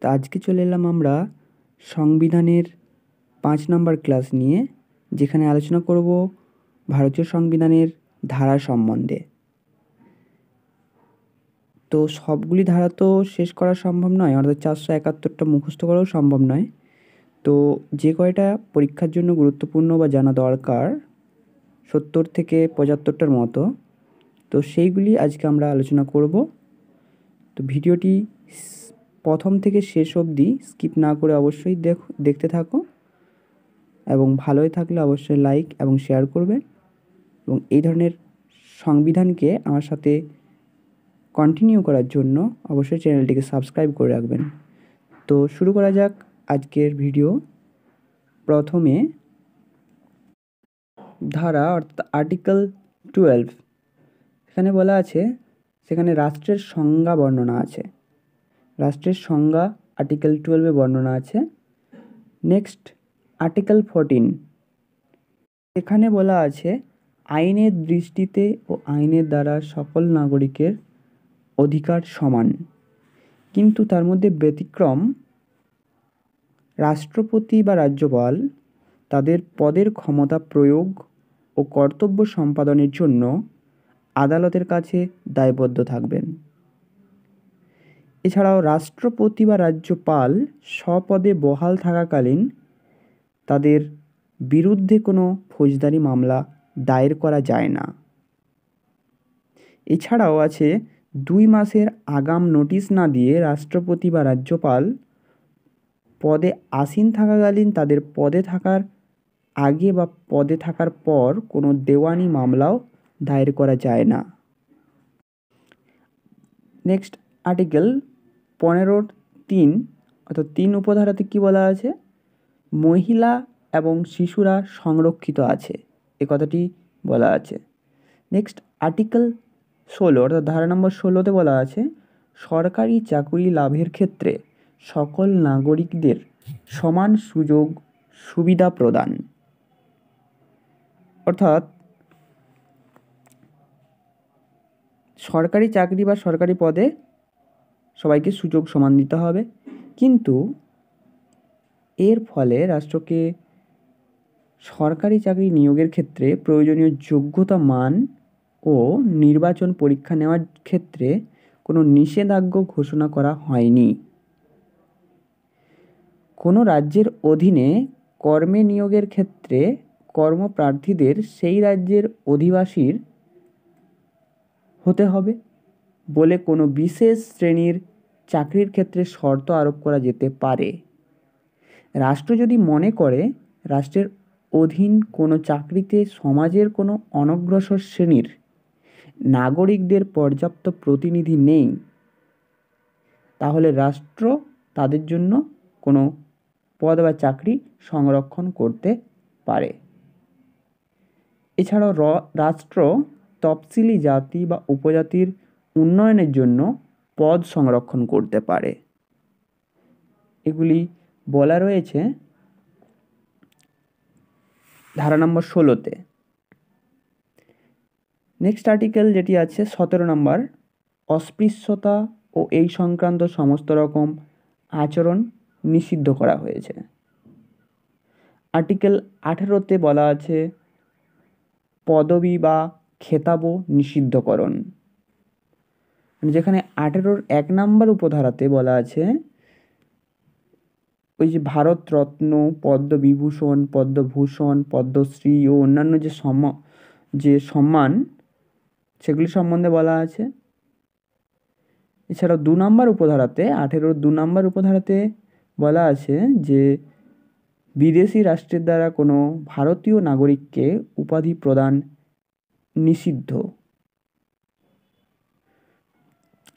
তা আজকে চলে এলাম আমরা সংবিধানের 5 নম্বর ক্লাস নিয়ে, যেখানে আলোচনা করব ভারতীয় সংবিধানের ধারা সম্বন্ধে। তো সবগুলি ধারা তো শেষ করা সম্ভব নয়, অর্থাৎ 471টা মুখস্থ করাও সম্ভব নয়। তো যে কয়টা পরীক্ষার জন্য গুরুত্বপূর্ণ বা জানা দরকার 70 থেকে 75টার মতো, তো সেইগুলি আজকে আমরা আলোচনা করব। তো ভিডিওটি প্রথম থেকে শেষ অবধি স্কিপ না করে অবশ্যই দেখতে থাকো, এবং ভালোই থাকলে অবশ্যই লাইক এবং শেয়ার করবে, এবং এই ধরনের সংবিধানকে আমার সাথে কন্টিনিউ করার জন্য অবশ্যই চ্যানেলটিকে সাবস্ক্রাইব করে রাখবেন। তো শুরু করা যাক আজকের ভিডিও। প্রথমে ধারা অর্থাৎ আর্টিকেল 12, এখানে বলা আছে, সেখানে রাষ্ট্রের সংজ্ঞা বর্ণনা আছে। রাষ্ট্রের সংজ্ঞা আর্টিকেল 12-এ বর্ণনা আছে। নেক্সট আর্টিকেল 14, এখানে বলা আছে আইনের দৃষ্টিতে ও আইনের দ্বারা সকল নাগরিকের অধিকার সমান, কিন্তু তার মধ্যে ব্যতিক্রম রাষ্ট্রপতি বা রাজ্যপাল তাদের পদের ক্ষমতা প্রয়োগ ও কর্তব্য সম্পাদনের জন্য আদালতের কাছে দায়বদ্ধ থাকবেন। এছাড়াও রাষ্ট্রপতি বা রাজ্যপাল স্বপদে বহাল থাকাকালীন তাদের বিরুদ্ধে কোনো ফৌজদারি মামলা দায়ের করা যায় না। এছাড়াও আছে 2 মাসের আগাম নোটিশ না দিয়ে রাষ্ট্রপতি বা রাজ্যপাল পদে আসীন থাকাকালীন তাদের পদে থাকার আগে বা পদে থাকার পর কোনো দেওয়ানি মামলাও দায়ের করা যায় না। নেক্সট আর্টিকেল 15(3), অর্থাৎ 3 উপধারাতে কী বলা আছে, মহিলা এবং শিশুরা সংরক্ষিত আছে, এ কথাটি বলা আছে। নেক্সট আর্টিকেল 16, অর্থাৎ ধারা নম্বর 16-তে বলা আছে সরকারি চাকুরি লাভের ক্ষেত্রে সকল নাগরিকদের সমান সুযোগ সুবিধা প্রদান। অর্থাৎ সরকারি চাকরি বা সরকারি পদে সবাইকে সুযোগ সমান দিতে হবে, কিন্তু এর ফলে রাষ্ট্রকে সরকারি চাকরি নিয়োগের ক্ষেত্রে প্রয়োজনীয় যোগ্যতা মান ও নির্বাচন পরীক্ষা নেওয়ার ক্ষেত্রে কোনো নিষেধাজ্ঞা ঘোষণা করা হয়নি। কোনো রাজ্যের অধীনে কর্মে নিয়োগের ক্ষেত্রে কর্মপ্রার্থীদের সেই রাজ্যের অধিবাসীর হতে হবে বলে কোনো বিশেষ শ্রেণীর চাকরির ক্ষেত্রে শর্ত আরোপ করা যেতে পারে। রাষ্ট্র যদি মনে করে রাষ্ট্রের অধীন কোনো চাকরিতে সমাজের কোনো অনগ্রসর শ্রেণীর নাগরিকদের পর্যাপ্ত প্রতিনিধি নেই, তাহলে রাষ্ট্র তাদের জন্য কোনো পদ বা চাকরি সংরক্ষণ করতে পারে। এছাড়াও রাষ্ট্র তফসিলি জাতি বা উপজাতির উন্নয়নের জন্য পদ সংরক্ষণ করতে পারে। এগুলি বলা রয়েছে ধারা নম্বর 16-তে। নেক্সট আর্টিকেল যেটি আছে 17 নম্বর, অস্পৃশ্যতা ও এই সংক্রান্ত সমস্ত রকম আচরণ নিষিদ্ধ করা হয়েছে। আর্টিকেল 18-তে বলা আছে পদবি বা খেতাবও নিষিদ্ধকরণ, যেখানে 18-র 1 নম্বর উপধারাতে বলা আছে ওই যে ভারতরত্ন, পদ্মবিভূষণ, পদ্মভূষণ, পদ্মশ্রী ও অন্যান্য যে সম্মান সেগুলি সম্বন্ধে বলা আছে। এছাড়াও 2 নম্বর উপধারাতে 18-র 2 নম্বর উপধারাতে বলা আছে যে বিদেশি রাষ্ট্রের দ্বারা কোনো ভারতীয় নাগরিককে উপাধি প্রদান নিষিদ্ধ।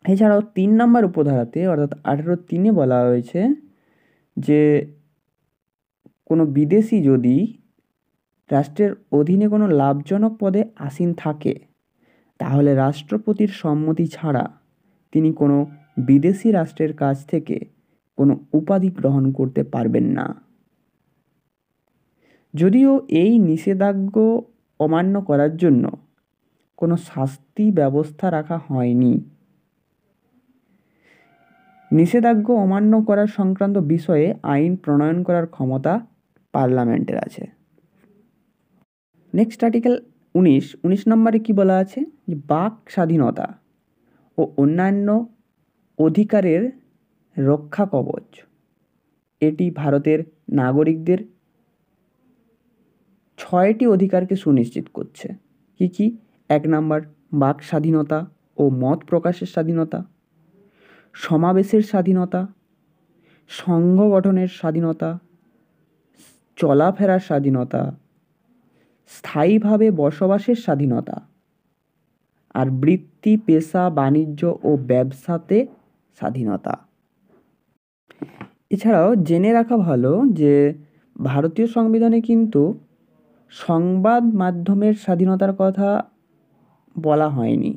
এছাড়াও 3 নম্বর উপধারাতে অর্থাৎ 18-3-এ বলা হয়েছে যে কোনো বিদেশি যদি রাষ্ট্রের অধীনে কোনো লাভজনক পদে আসীন থাকে, তাহলে রাষ্ট্রপতির সম্মতি ছাড়া তিনি কোনো বিদেশি রাষ্ট্রের কাছ থেকে কোনো উপাধি গ্রহণ করতে পারবেন না। যদিও এই নিষেধাজ্ঞা অমান্য করার জন্য কোনো শাস্তি ব্যবস্থা রাখা হয়নি। নিষেধাজ্ঞা অমান্য করার সংক্রান্ত বিষয়ে আইন প্রণয়ন করার ক্ষমতা পার্লামেন্টের আছে। নেক্সট আর্টিকেল 19 নম্বরে কি বলা আছে, যে বাক স্বাধীনতা ও অন্যান্য অধিকারের রক্ষা কবচ। এটি ভারতের নাগরিকদের 6টি অধিকারকে সুনিশ্চিত করছে। কি কি? 1 নম্বর বাক স্বাধীনতা ও মত প্রকাশের স্বাধীনতা, সমাবেশের স্বাধীনতা, সংঘ গঠনের স্বাধীনতা, চলাফেরার স্বাধীনতা, স্থায়ীভাবে বসবাসের স্বাধীনতা, আর বৃত্তি, পেশা, বাণিজ্য ও ব্যবসাতে স্বাধীনতা। এছাড়াও জেনে রাখা ভালো যে ভারতীয় সংবিধানে কিন্তু সংবাদ মাধ্যমের স্বাধীনতার কথা বলা হয়নি,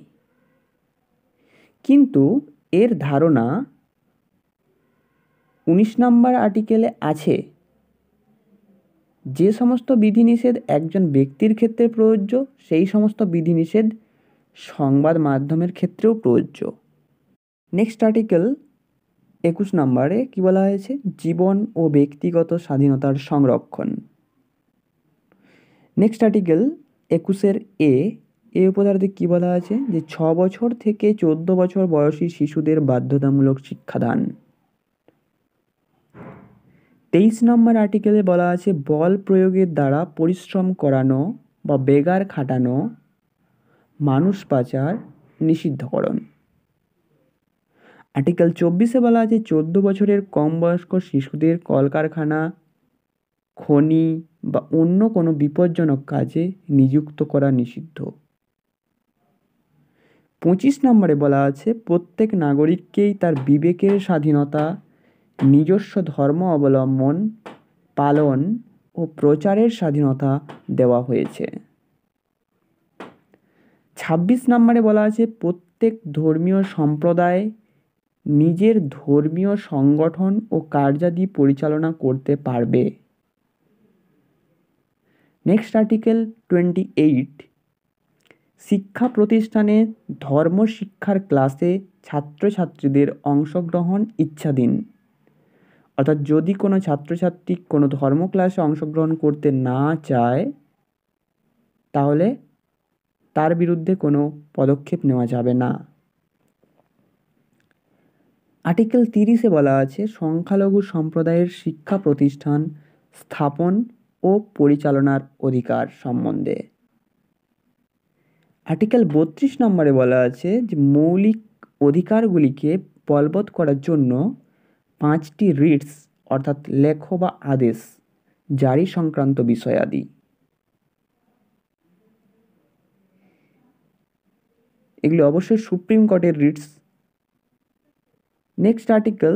কিন্তু এর ধারণা 19 নম্বর আর্টিকেলে আছে। যে সমস্ত বিধিনিষেধ একজন ব্যক্তির ক্ষেত্রে প্রযোজ্য, সেই সমস্ত বিধিনিষেধ সংবাদ মাধ্যমের ক্ষেত্রেও প্রযোজ্য। নেক্সট আর্টিকেল 21 নম্বরে কি বলা হয়েছে, জীবন ও ব্যক্তিগত স্বাধীনতার সংরক্ষণ। নেক্সট আর্টিকেল 21 এ উপধারাতে কি বলা আছে, যে 6 বছর থেকে 14 বছর বয়সী শিশুদের বাধ্যতামূলক শিক্ষাদান। 23 নম্বর আর্টিকেলে বলা আছে বল প্রয়োগের দ্বারা পরিশ্রম করানো বা বেগার খাটানো, মানুষ পাচার নিষিদ্ধকরণ। আর্টিকেল 24 বলা আছে 14 বছরের কম বয়স্ক শিশুদের কলকারখানা, খনি বা অন্য কোনো বিপজ্জনক কাজে নিযুক্ত করা নিষিদ্ধ। 25 নম্বরে বলা আছে প্রত্যেক নাগরিককেই তার বিবেকের স্বাধীনতা, নিজস্ব ধর্ম অবলম্বন, পালন ও প্রচারের স্বাধীনতা দেওয়া হয়েছে। 26 নম্বরে বলা আছে প্রত্যেক ধর্মীয় সম্প্রদায় নিজের ধর্মীয় সংগঠন ও কার্যাদি পরিচালনা করতে পারবে। নেক্সট আর্টিকেল 28, শিক্ষা প্রতিষ্ঠানে ধর্ম শিক্ষার ক্লাসে ছাত্রছাত্রীদের অংশগ্রহণ ইচ্ছাধীন। অর্থাৎ যদি কোনো ছাত্রছাত্রী কোনো ধর্ম ক্লাসে অংশগ্রহণ করতে না চায়, তাহলে তার বিরুদ্ধে কোনো পদক্ষেপ নেওয়া যাবে না। আর্টিকেল 30 বলা আছে সংখ্যালঘু সম্প্রদায়ের শিক্ষা প্রতিষ্ঠান স্থাপন ও পরিচালনার অধিকার সম্বন্ধে। আর্টিকেল 32 নম্বরে বলা আছে যে মৌলিক অধিকারগুলিকে বলবৎ করার জন্য 5টি রিটস অর্থাৎ লেখ বা আদেশ জারি সংক্রান্ত বিষয়াদি। এগুলি অবশ্যই সুপ্রিম কোর্টের রিটস। নেক্সট আর্টিকেল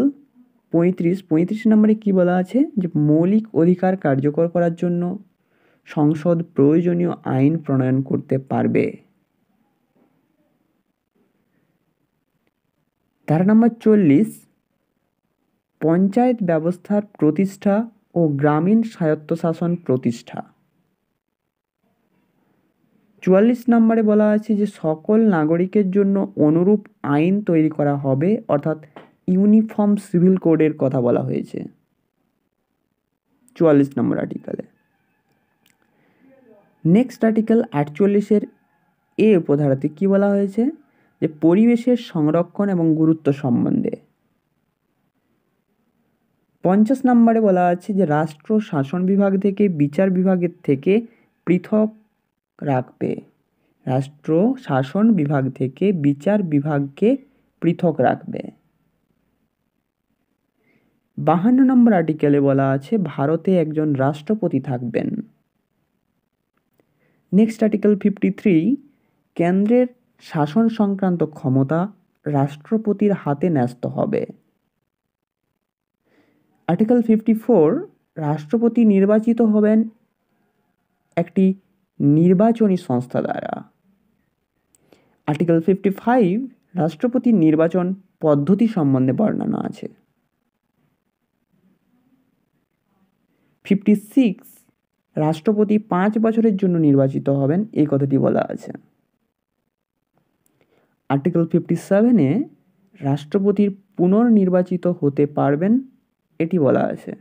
35 নম্বরে কি বলা আছে, যে মৌলিক অধিকার কার্যকর করার জন্য সংসদ প্রয়োজনীয় আইন প্রণয়ন করতে পারবে। ধারা নম্বর 40, পঞ্চায়েত ব্যবস্থার প্রতিষ্ঠা ও গ্রামীণ স্বায়ত্তশাসন প্রতিষ্ঠা। 44 নম্বরে বলা আছে যে সকল নাগরিকের জন্য অনুরূপ আইন তৈরি করা হবে, অর্থাৎ ইউনিফর্ম সিভিল কোডের কথা বলা হয়েছে 44 নম্বর আর্টিকেলে। নেক্সট আর্টিকেল 48 উপধারাতে কি বলা হয়েছে, যে পরিবেশের সংরক্ষণ এবং গুরুত্ব সম্বন্ধে। 50 নম্বরে বলা আছে যে রাষ্ট্র শাসন বিভাগ থেকে বিচার বিভাগের থেকে পৃথক রাখবে। রাষ্ট্র শাসন বিভাগ থেকে বিচার বিভাগকে পৃথক রাখবে। 52 নম্বর আর্টিকেলে বলা আছে ভারতে একজন রাষ্ট্রপতি থাকবেন। নেক্সট আর্টিকেল 53, কেন্দ্রের শাসন সংক্রান্ত ক্ষমতা রাষ্ট্রপতির হাতে ন্যস্ত হবে। আর্টিকেল 54, রাষ্ট্রপতি নির্বাচিত হবেন একটি নির্বাচনী সংস্থা দ্বারা। আর্টিকেল 55, রাষ্ট্রপতির নির্বাচন পদ্ধতি সম্বন্ধে বর্ণনা আছে। 56, রাষ্ট্রপতি 5 বছরের জন্য নির্বাচিত হবেন, এই কথাটি বলা আছে। আর্টিকেল 57, রাষ্ট্রপতির পুনর্নির্বাচিত হতে পারবেন, এটি বলা আছে।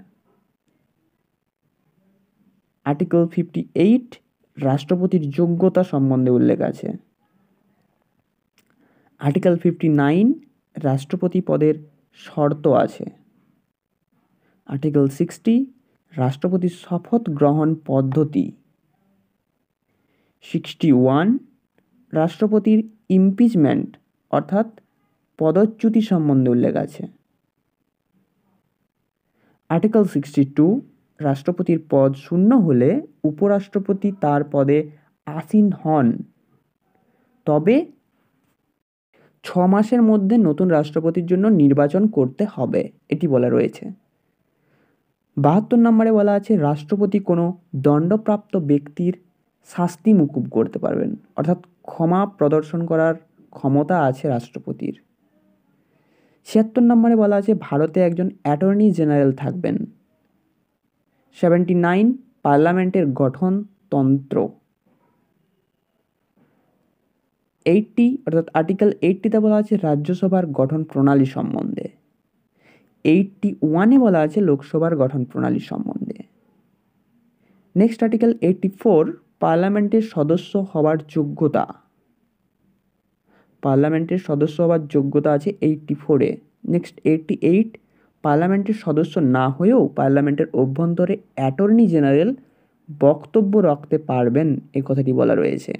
আর্টিকেল 58 রাষ্ট্রপতির যোগ্যতা সম্বন্ধে উল্লেখ আছে। আর্টিকেল 59 রাষ্ট্রপতি পদের শর্ত আছে। আর্টিকেল 60 রাষ্ট্রপতির শপথ গ্রহণ পদ্ধতি। 61 রাষ্ট্রপতির ইমপিচমেন্ট অর্থাৎ পদচ্যুতি সম্বন্ধে উল্লেখ আছে। আর্টিকেল 62 রাষ্ট্রপতির পদ শূন্য হলে উপরাষ্ট্রপতি তার পদে আসীন হন, তবে 6 মাসের মধ্যে নতুন রাষ্ট্রপতির জন্য নির্বাচন করতে হবে, এটি বলা রয়েছে। 72 নম্বরে বলা আছে রাষ্ট্রপতি কোনো দণ্ডপ্রাপ্ত ব্যক্তির শাস্তি মুকুব করতে পারবেন, অর্থাৎ ক্ষমা প্রদর্শন করার ক্ষমতা আছে রাষ্ট্রপতির। 76 নম্বরে বলা আছে ভারতে একজন অ্যাটর্নি জেনারেল থাকবেন। 79 পার্লামেন্টের গঠনতন্ত্র। 80 অর্থাৎ আর্টিকেল 80তে বলা আছে রাজ্যসভার গঠন প্রণালী সম্বন্ধে। 81-এ বলা আছে লোকসভার গঠন প্রণালী সম্বন্ধে। নেক্সট আর্টিকেল 84 পার্লামেন্টের সদস্য হওয়ার যোগ্যতা। পার্লামেন্টের সদস্য হওয়ার যোগ্যতা আছে 84-এ। নেক্সট 88 পার্লামেন্টের সদস্য না হয়েও পার্লামেন্টের অভ্যন্তরে অ্যাটর্নি জেনারেল বক্তব্য রাখতে পারবেন, এই কথাটি বলা রয়েছে।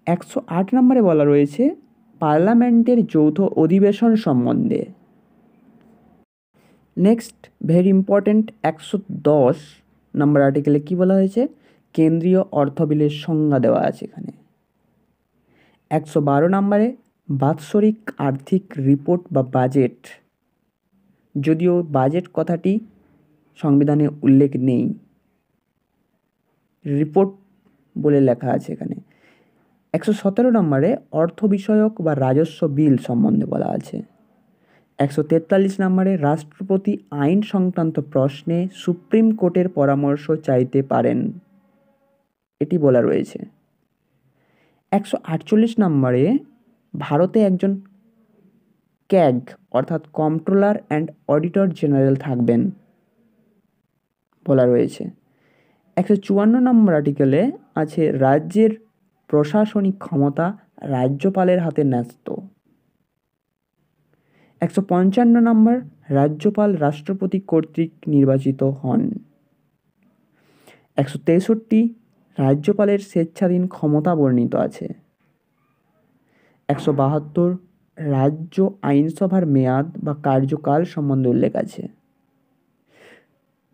108 নম্বরে বলা রয়েছে পার্লামেন্টের যৌথ অধিবেশন সম্বন্ধে। নেক্সট ভেরি ইম্পর্টেন্ট 110 নম্বর আর্টিকেলে কি বলা হয়েছে কেন্দ্রীয় অর্থ বিলের সংজ্ঞা দেওয়া আছে এখানে। 112 নম্বরে বাৎসরিক আর্থিক রিপোর্ট বা বাজেট, যদিও বাজেট কথাটি সংবিধানে উল্লেখ নেই, রিপোর্ট বলে লেখা আছে এখানে। 117 নম্বরে অর্থ বিষয়ক বা রাজস্ব বিল সম্বন্ধে বলা আছে। 143 নম্বরে রাষ্ট্রপতি আইন সংক্রান্ত প্রশ্নে সুপ্রিম কোর্টের পরামর্শ চাইতে পারেন, এটি বলা রয়েছে। 148 নম্বরে ভারতে একজন ক্যাগ অর্থাৎ কন্ট্রোলার অ্যান্ড অডিটর জেনারেল থাকবেন, বলা রয়েছে। 154 নম্বর আর্টিকেলে আছে রাজ্যের প্রশাসনিক ক্ষমতা রাজ্যপালের হাতে ন্যস্ত। 155 নম্বর রাজ্যপাল রাষ্ট্রপতি কর্তৃক নির্বাচিত হন। 163 রাজ্যপালের স্বেচ্ছাধীন ক্ষমতা বর্ণিত আছে। 172 রাজ্য আইনসভার মেয়াদ বা কার্যকাল সম্বন্ধে উল্লেখ আছে।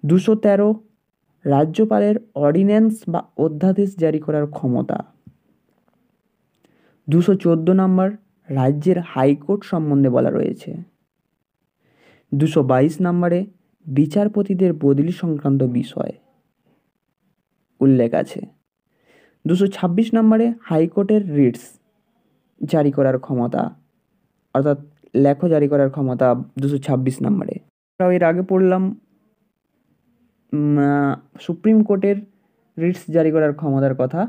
213 রাজ্যপালের অর্ডিন্যান্স বা অধ্যাদেশ জারি করার ক্ষমতা। 214 নম্বর রাজ্যের হাইকোর্ট সম্বন্ধে বলা রয়েছে। 222 নম্বরে বিচারপতিদের বদলি সংক্রান্ত বিষয় উল্লেখ আছে। 226 নম্বরে হাইকোর্টের রিটস জারি করার ক্ষমতা অর্থাৎ লেখ জারি করার ক্ষমতা 226 নম্বরে। আমরা এর আগে পড়লাম সুপ্রিম কোর্টের রিটস জারি করার ক্ষমতার কথা,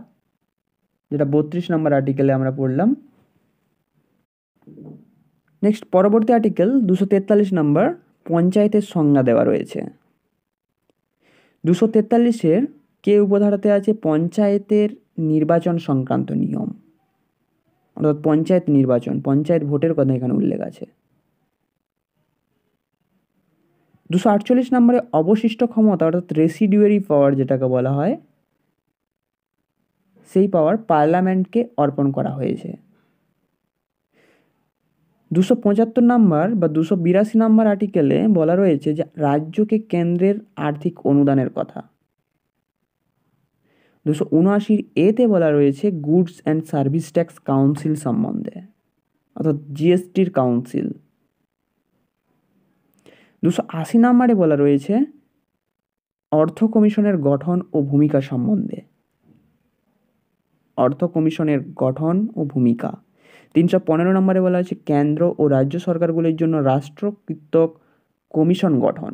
যেটা 32 নম্বর আর্টিকেলে আমরা পড়লাম। নেক্সট পরবর্তী আর্টিকেল 243 নম্বর পঞ্চায়েতের সংজ্ঞা দেওয়া রয়েছে। 243-এর কে উপধারাতে আছে পঞ্চায়েতের নির্বাচন সংক্রান্ত নিয়ম, অর্থাৎ পঞ্চায়েত নির্বাচন, পঞ্চায়েত ভোটের কথা এখানে উল্লেখ আছে। 248 নম্বরে অবশিষ্ট ক্ষমতা অর্থাৎ রেসিডুয়ারি পাওয়ার যেটাকে বলা হয়, সেই পাওয়ার পার্লামেন্টকে অর্পণ করা হয়েছে। 275 নম্বর বা 282 নম্বর আর্টিকেলে বলা রয়েছে যে রাজ্যকে কেন্দ্রের আর্থিক অনুদানের কথা। 279-এতে বলা রয়েছে goods and service tax council সম্বন্ধে, অর্থাৎ জিএসটির কাউন্সিল। 280 নম্বরে বলা রয়েছে অর্থ কমিশনের গঠন ও ভূমিকা সম্বন্ধে, অর্থ কমিশনের গঠন ও ভূমিকা। 315 নম্বরে বলা হয়েছে কেন্দ্র ও রাজ্য সরকারগুলির জন্য রাষ্ট্রকৃত কমিশন গঠন।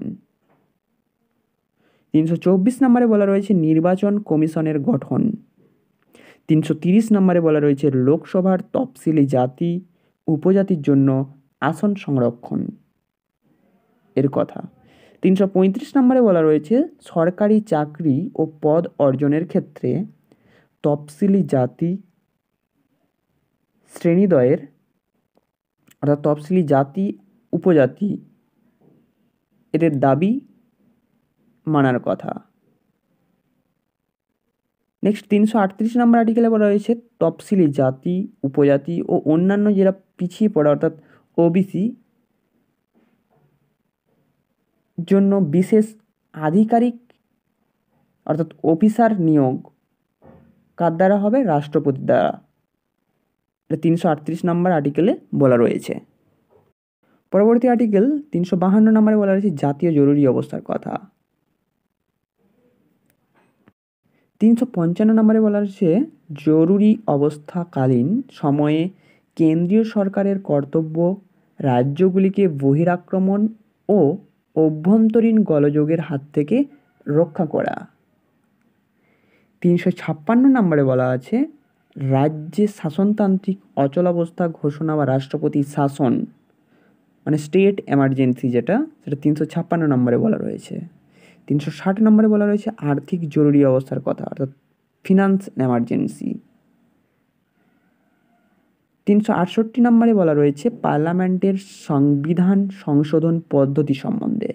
324 নম্বরে বলা রয়েছে নির্বাচন কমিশনের গঠন। 330 নম্বরে বলা রয়েছে লোকসভার তফসিলি জাতি উপজাতির জন্য আসন সংরক্ষণ এর কথা। 335 নম্বরে বলা রয়েছে সরকারি চাকরি ও পদ অর্জনের ক্ষেত্রে তফসিলি জাতি শ্রেণীদ্বয়ের অর্থাৎ তফসিলি জাতি উপজাতি এদের দাবি মানার কথা। নেক্সট 338 নম্বর আর্টিকেলে বলা রয়েছে তফসিলি জাতি উপজাতি ও অন্যান্য যারা পিছিয়ে পড়া অর্থাৎ ওবিসি জন্য বিশেষ আধিকারিক অর্থাৎ অফিসার নিয়োগ কার দ্বারা হবে? রাষ্ট্রপতির দ্বারা। এটা 338 নম্বর আর্টিকেলে বলা রয়েছে। পরবর্তী আর্টিকেল 352 নম্বরে বলা রয়েছে জাতীয় জরুরি অবস্থার কথা। 355 নম্বরে বলা রয়েছে জরুরি অবস্থাকালীন সময়ে কেন্দ্রীয় সরকারের কর্তব্য রাজ্যগুলিকে বহিরাক্রমণ ও অভ্যন্তরীণ গোলযোগের হাত থেকে রক্ষা করা। 356 নম্বরে বলা আছে রাজ্যে শাসনতান্ত্রিক অচলাবস্থা ঘোষণা বা রাষ্ট্রপতি শাসন মানে স্টেট এমার্জেন্সি সেটা 356 নম্বরে বলা রয়েছে। 360 নম্বরে বলা রয়েছে আর্থিক জরুরি অবস্থার কথা অর্থাৎ ফিনান্স এমার্জেন্সি। 368 নম্বরে বলা রয়েছে পার্লামেন্টের সংবিধান সংশোধন পদ্ধতি সম্বন্ধে।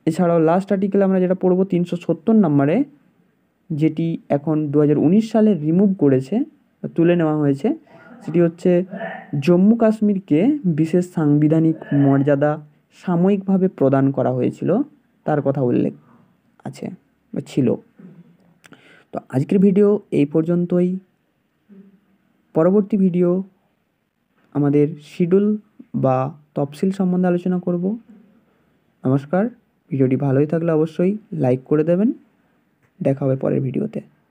এছাড়াও লাস্ট আর্টিকেল আমরা যেটা পড়বো 370 নম্বরে, যেটি এখন 2019 সালে রিমুভ করেছে তুলে নেওয়া হয়েছে, সেটি হচ্ছে জম্মু কাশ্মীরকে বিশেষ সাংবিধানিক মর্যাদা সাময়িকভাবে প্রদান করা হয়েছিল তার কথা উল্লেখ আছে বা ছিল। তো আজকের ভিডিও এই পর্যন্তই। পরবর্তী ভিডিও আমাদের শিডিউল বা তফসিল সম্বন্ধে আলোচনা করব। নমস্কার। ভিডিওটি ভালোই থাকলে অবশ্যই লাইক করে দেবেন। দেখা হবে পরের ভিডিওতে।